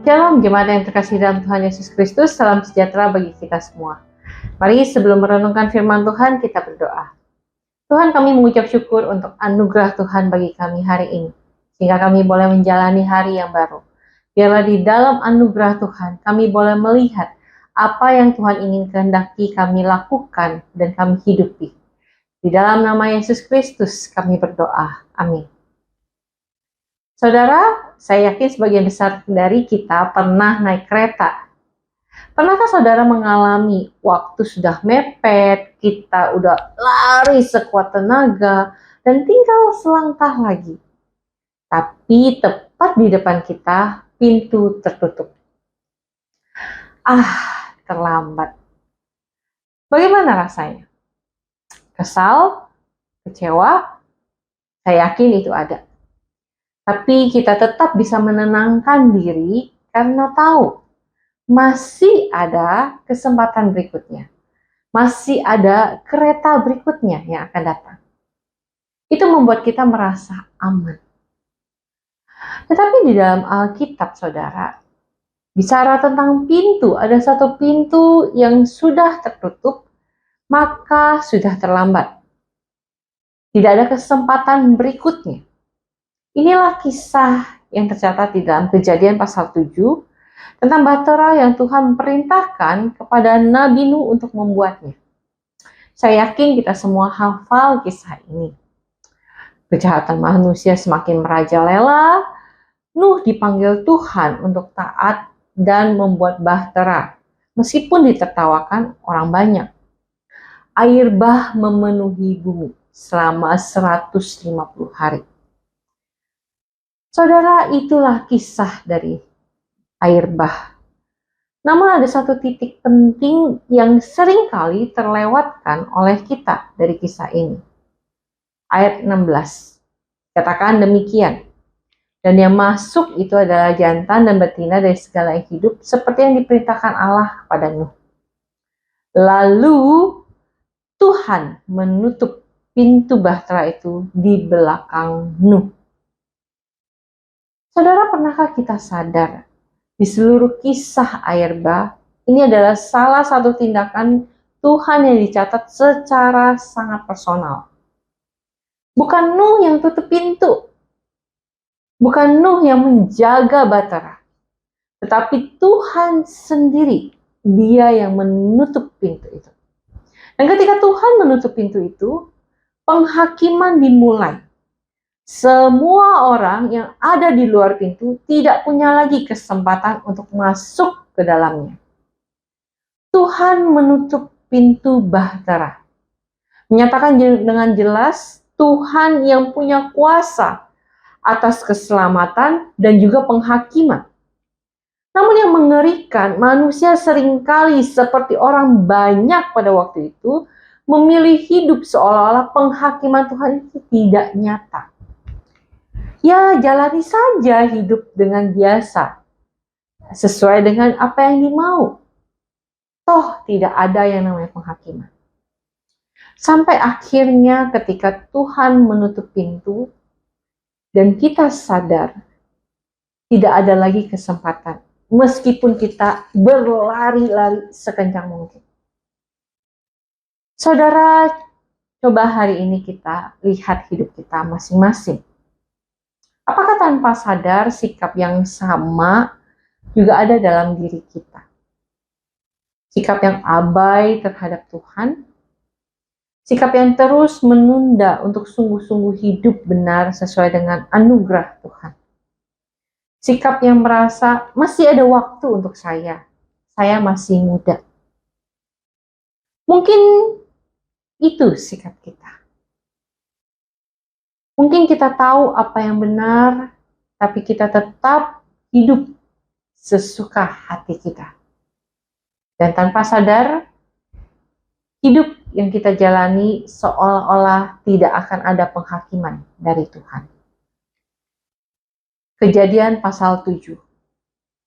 Shalom jemaat yang terkasih dalam Tuhan Yesus Kristus, salam sejahtera bagi kita semua. Mari sebelum merenungkan firman Tuhan, kita berdoa. Tuhan, kami mengucap syukur untuk anugerah Tuhan bagi kami hari ini, sehingga kami boleh menjalani hari yang baru. Biarlah di dalam anugerah Tuhan, kami boleh melihat apa yang Tuhan ingin kehendaki kami lakukan dan kami hidupi. Di dalam nama Yesus Kristus kami berdoa. Amin. Saudara, saya yakin sebagian besar dari kita pernah naik kereta. Pernahkah saudara mengalami waktu sudah mepet, kita udah lari sekuat tenaga, dan tinggal selangkah lagi. Tapi tepat di depan kita, pintu tertutup. Terlambat. Bagaimana rasanya? Kesal? Kecewa? Saya yakin itu ada. Tapi kita tetap bisa menenangkan diri karena tahu masih ada kesempatan berikutnya. Masih ada kereta berikutnya yang akan datang. Itu membuat kita merasa aman. Tetapi di dalam Alkitab, saudara, bicara tentang pintu, ada satu pintu yang sudah tertutup, maka sudah terlambat. Tidak ada kesempatan berikutnya. Inilah kisah yang tercatat di dalam Kejadian pasal 7 tentang bahtera yang Tuhan perintahkan kepada Nabi Nuh untuk membuatnya. Saya yakin kita semua hafal kisah ini. Kejahatan manusia semakin merajalela, Nuh dipanggil Tuhan untuk taat dan membuat bahtera, meskipun ditertawakan orang banyak. Air bah memenuhi bumi selama 150 hari. Saudara, itulah kisah dari air bah. Namun ada satu titik penting yang seringkali terlewatkan oleh kita dari kisah ini. Ayat 16. Katakan demikian. Dan yang masuk itu adalah jantan dan betina dari segala yang hidup, seperti yang diperintahkan Allah kepada Nuh. Lalu Tuhan menutup pintu bahtera itu di belakang Nuh. Saudara, pernahkah kita sadar di seluruh kisah air bah, ini adalah salah satu tindakan Tuhan yang dicatat secara sangat personal. Bukan Nuh yang tutup pintu, bukan Nuh yang menjaga bahtera, tetapi Tuhan sendiri, Dia yang menutup pintu itu. Dan ketika Tuhan menutup pintu itu, penghakiman dimulai. Semua orang yang ada di luar pintu tidak punya lagi kesempatan untuk masuk ke dalamnya. Tuhan menutup pintu bahtera. Menyatakan dengan jelas Tuhan yang punya kuasa atas keselamatan dan juga penghakiman. Namun yang mengerikan, manusia seringkali seperti orang banyak pada waktu itu memilih hidup seolah-olah penghakiman Tuhan itu tidak nyata. Ya, jalani saja hidup dengan biasa, sesuai dengan apa yang dimau. Toh tidak ada yang namanya penghakiman. Sampai akhirnya ketika Tuhan menutup pintu dan kita sadar tidak ada lagi kesempatan, meskipun kita berlari-lari sekencang mungkin. Saudara, coba hari ini kita lihat hidup kita masing-masing. Apakah tanpa sadar sikap yang sama juga ada dalam diri kita? Sikap yang abai terhadap Tuhan, sikap yang terus menunda untuk sungguh-sungguh hidup benar sesuai dengan anugerah Tuhan. Sikap yang merasa masih ada waktu untuk saya masih muda. Mungkin itu sikap kita. Mungkin kita tahu apa yang benar, tapi kita tetap hidup sesuka hati kita. Dan tanpa sadar, hidup yang kita jalani seolah-olah tidak akan ada penghakiman dari Tuhan. Kejadian pasal 7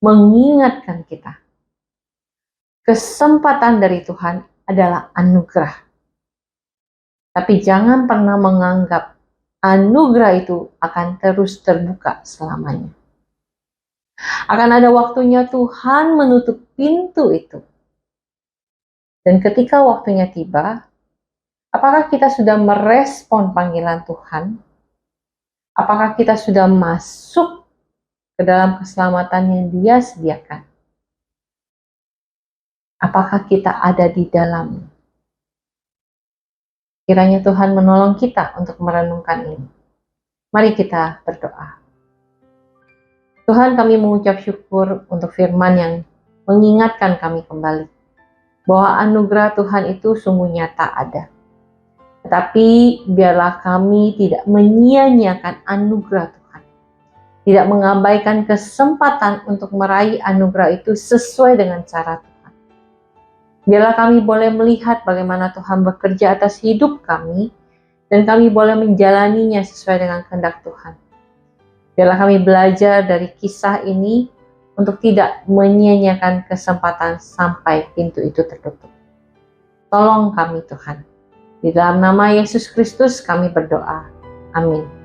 mengingatkan kita, kesempatan dari Tuhan adalah anugerah. Tapi jangan pernah menganggap anugerah itu akan terus terbuka selamanya. Akan ada waktunya Tuhan menutup pintu itu. Dan ketika waktunya tiba, apakah kita sudah merespon panggilan Tuhan? Apakah kita sudah masuk ke dalam keselamatan yang Dia sediakan? Apakah kita ada di dalam? Kiranya Tuhan menolong kita untuk merenungkan ini. Mari kita berdoa. Tuhan, kami mengucap syukur untuk firman yang mengingatkan kami kembali bahwa anugerah Tuhan itu sungguh nyata ada. Tetapi biarlah kami tidak menyia-nyiakan anugerah Tuhan. Tidak mengabaikan kesempatan untuk meraih anugerah itu sesuai dengan cara Tuhan. Biarlah kami boleh melihat bagaimana Tuhan bekerja atas hidup kami, dan kami boleh menjalaninya sesuai dengan kehendak Tuhan. Biarlah kami belajar dari kisah ini untuk tidak menyia-nyiakan kesempatan sampai pintu itu tertutup. Tolong kami Tuhan. Di dalam nama Yesus Kristus kami berdoa. Amin.